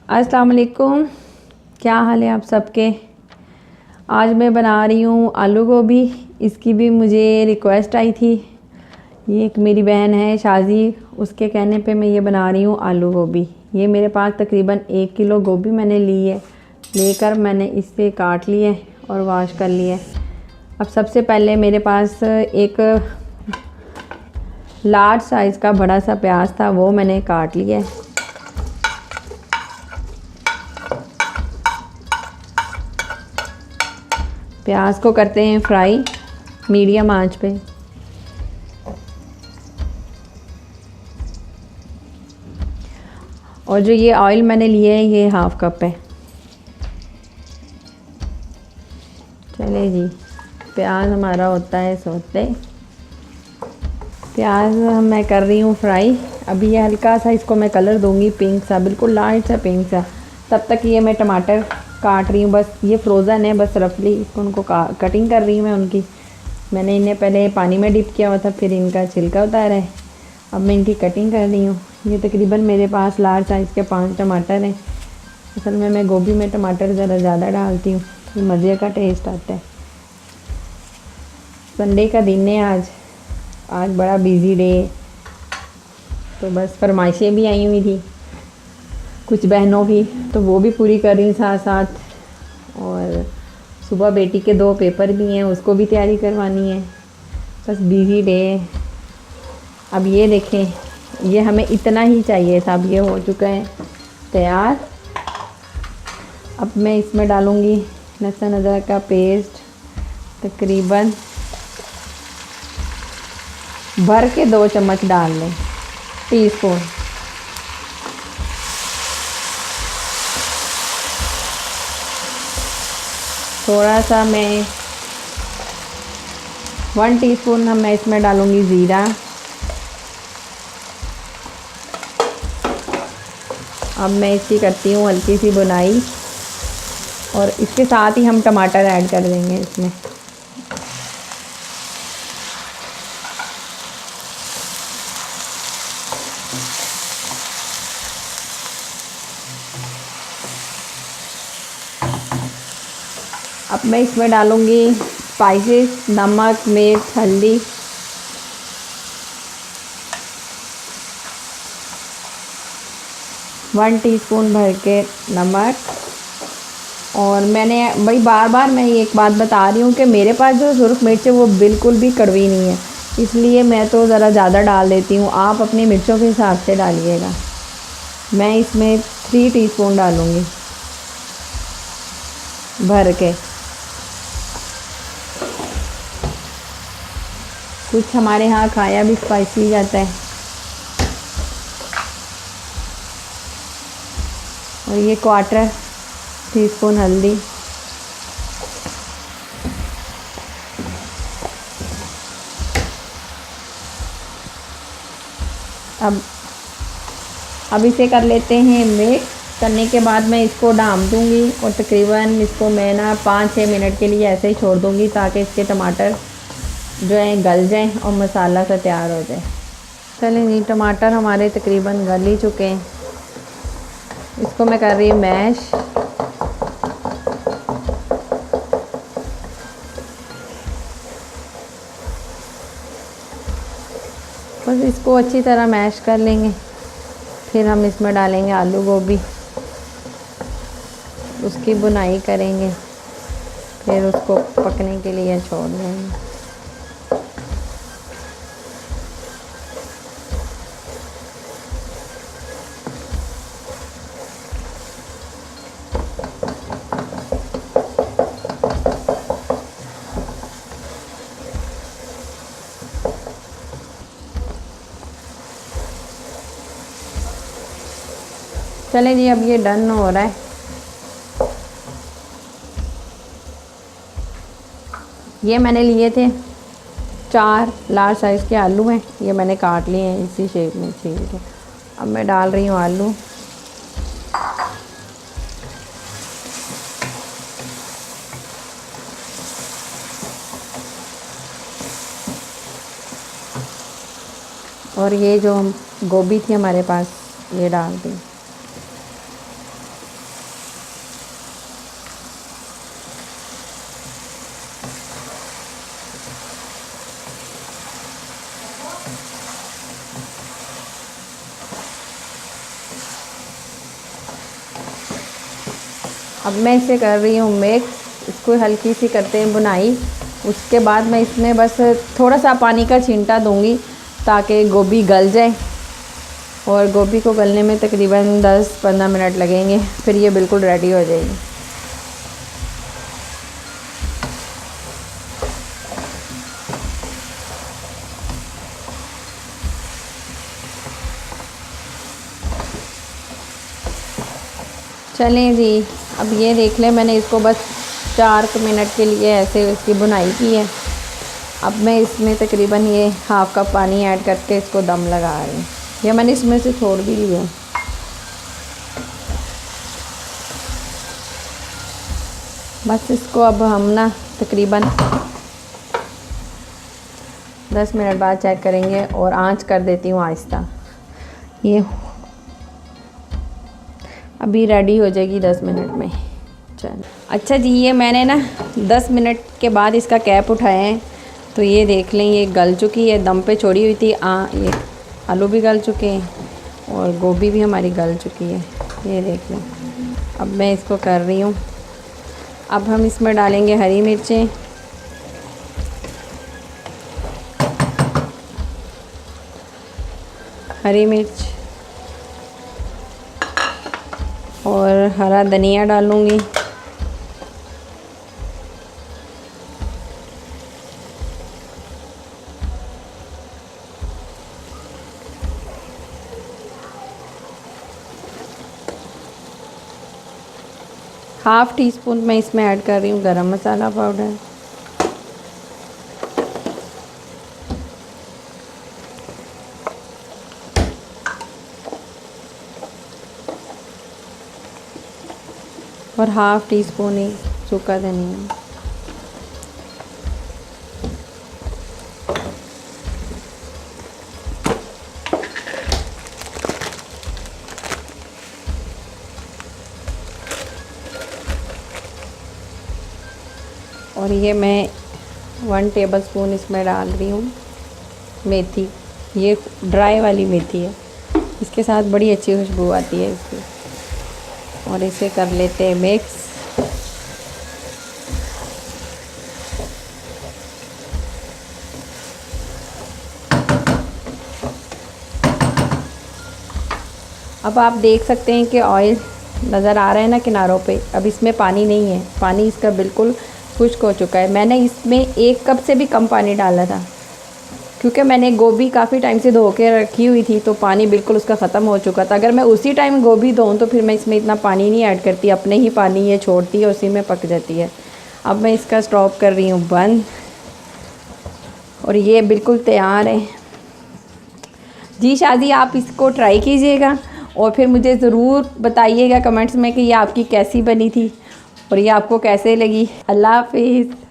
अस्सलाम वालेकुम। क्या हाल है आप सबके। आज मैं बना रही हूँ आलू गोभी। इसकी भी मुझे रिक्वेस्ट आई थी। ये एक मेरी बहन है शाजी, उसके कहने पे मैं ये बना रही हूँ आलू गोभी। ये मेरे पास तकरीबन 1 किलो गोभी मैंने ली है। लेकर मैंने इसे काट लिए और वॉश कर लिए। अब सबसे पहले मेरे पास एक लार्ज साइज़ का बड़ा सा प्याज था, वो मैंने काट लिया है। प्याज को करते हैं फ्राई मीडियम आंच पे। और जो ये ऑयल मैंने लिया है ये 1/2 कप है। चले जी, प्याज हमारा होता है सोते। प्याज मैं कर रही हूँ फ्राई। अभी ये हल्का सा इसको मैं कलर दूंगी, पिंक सा, बिल्कुल लाइट सा पिंक सा। तब तक ये मैं टमाटर काट रही हूँ। बस ये फ्रोज़न है, बस रफली उनको कटिंग कर रही हूँ मैं उनकी। मैंने इन्हें पहले पानी में डिप किया हुआ था, फिर इनका छिलका उतारा है। अब मैं इनकी कटिंग कर रही हूँ। ये तकरीबन मेरे पास लार्ज साइज़ के 5 टमाटर हैं। असल में मैं गोभी में टमाटर ज़रा ज़्यादा डालती हूँ, ये मज़े का टेस्ट आता है। संडे का दिन है आज बड़ा बिज़ी डे। तो बस फरमाइशें भी आई हुई थी कुछ बहनों की, तो वो भी पूरी कर रही हूँ साथ साथ। और सुबह बेटी के 2 पेपर भी हैं, उसको भी तैयारी करवानी है। बस बिज़ी डे। अब ये देखें, ये हमें इतना ही चाहिए था। अब ये हो चुका है तैयार। अब मैं इसमें डालूँगी लहसुन अदरक का पेस्ट, तकरीबन भर के 2 चम्मच डाल लें, टीस्पून। थोड़ा सा मैं 1 टीस्पून मैं इसमें डालूँगी ज़ीरा। अब मैं इसकी करती हूँ हल्की सी बुनाई और इसके साथ ही हम टमाटर ऐड कर देंगे इसमें। अब मैं इसमें डालूँगी स्पाइसेस, नमक, मिर्च, हल्दी। वन टीस्पून भर के नमक। और मैंने भाई बार बार मैं एक बात बता रही हूँ कि मेरे पास जो सुरख मिर्च है वो बिल्कुल भी कड़वी नहीं है, इसलिए मैं तो ज़रा ज़्यादा डाल देती हूँ। आप अपनी मिर्चों के हिसाब से डालिएगा। मैं इसमें 3 टीस्पून डालूँगी भर के। कुछ हमारे यहाँ खाया भी स्पाइसी जाता है। और ये 1/4 टीस्पून हल्दी। अब इसे कर लेते हैं मिक्स। करने के बाद मैं इसको ढाँप दूँगी और तकरीबन इसको मैं ना 5-6 मिनट के लिए ऐसे ही छोड़ दूँगी ताकि इसके टमाटर जो है गल जाएं और मसाला सा तैयार हो जाए। चलें जी, टमाटर हमारे तकरीबन गल ही चुके हैं। इसको मैं कर रही हूँ मैश। बस इसको अच्छी तरह मैश कर लेंगे। फिर हम इसमें डालेंगे आलू गोभी, उसकी बुनाई करेंगे, फिर उसको पकने के लिए छोड़ देंगे। चलें जी, अब ये डन हो रहा है। ये मैंने लिए थे 4 लार्ज साइज़ के आलू हैं, ये मैंने काट लिए हैं इसी शेप में छील के। अब मैं डाल रही हूँ आलू। और ये जो गोभी थी हमारे पास, ये डाल दी। अब मैं इसे कर रही हूँ मिक्स, इसको हल्की सी करते हैं बुनाई। उसके बाद मैं इसमें बस थोड़ा सा पानी का छींटा दूँगी ताकि गोभी गल जाए, और गोभी को गलने में तकरीबन 10-15 मिनट लगेंगे, फिर ये बिल्कुल रेडी हो जाएगी। चलें जी, अब ये देख लें, मैंने इसको बस 4 मिनट के लिए ऐसे इसकी बुनाई की है। अब मैं इसमें तकरीबन ये हाफ़ कप पानी ऐड करके इसको दम लगा रही हूँ, या मैंने इसमें से छोड़ भी लिया। बस इसको अब हम ना तकरीबन 10 मिनट बाद चेक करेंगे, और आंच कर देती हूँ आहिस्ता। ये अभी रेडी हो जाएगी 10 मिनट में। चल अच्छा जी, ये मैंने ना 10 मिनट के बाद इसका कैप उठाया है, तो ये देख लें ये गल चुकी है, दम पे छोड़ी हुई थी। ये आलू भी गल चुके हैं और गोभी भी हमारी गल चुकी है, ये देख लें। अब मैं इसको कर रही हूँ। अब हम इसमें डालेंगे हरी मिर्चें, हरी मिर्च और हरा धनिया डालूँगी। हाफ़ टी स्पून मैं इसमें ऐड कर रही हूँ गरम मसाला पाउडर, और हाफ़ टी स्पून ही सूखा धनिया। और ये मैं 1 टेबलस्पून इसमें डाल रही हूँ मेथी। ये ड्राई वाली मेथी है, इसके साथ बड़ी अच्छी खुशबू आती है इसकी। और इसे कर लेते हैं मिक्स। अब आप देख सकते हैं कि ऑयल नज़र आ रहा है ना किनारों पे। अब इसमें पानी नहीं है, पानी इसका बिल्कुल खुश्क हो चुका है। मैंने इसमें 1 कप से भी कम पानी डाला था, क्योंकि मैंने गोभी काफ़ी टाइम से धो के रखी हुई थी, तो पानी बिल्कुल उसका ख़त्म हो चुका था। अगर मैं उसी टाइम गोभी धोऊँ तो फिर मैं इसमें इतना पानी नहीं ऐड करती, अपने ही पानी ये छोड़ती है, उसी में पक जाती है। अब मैं इसका स्टॉप कर रही हूँ बंद, और ये बिल्कुल तैयार है जी। शादी आप इसको ट्राई कीजिएगा और फिर मुझे ज़रूर बताइएगा कमेंट्स में कि ये आपकी कैसी बनी थी और ये आपको कैसे लगी। अल्लाह हाफिज़।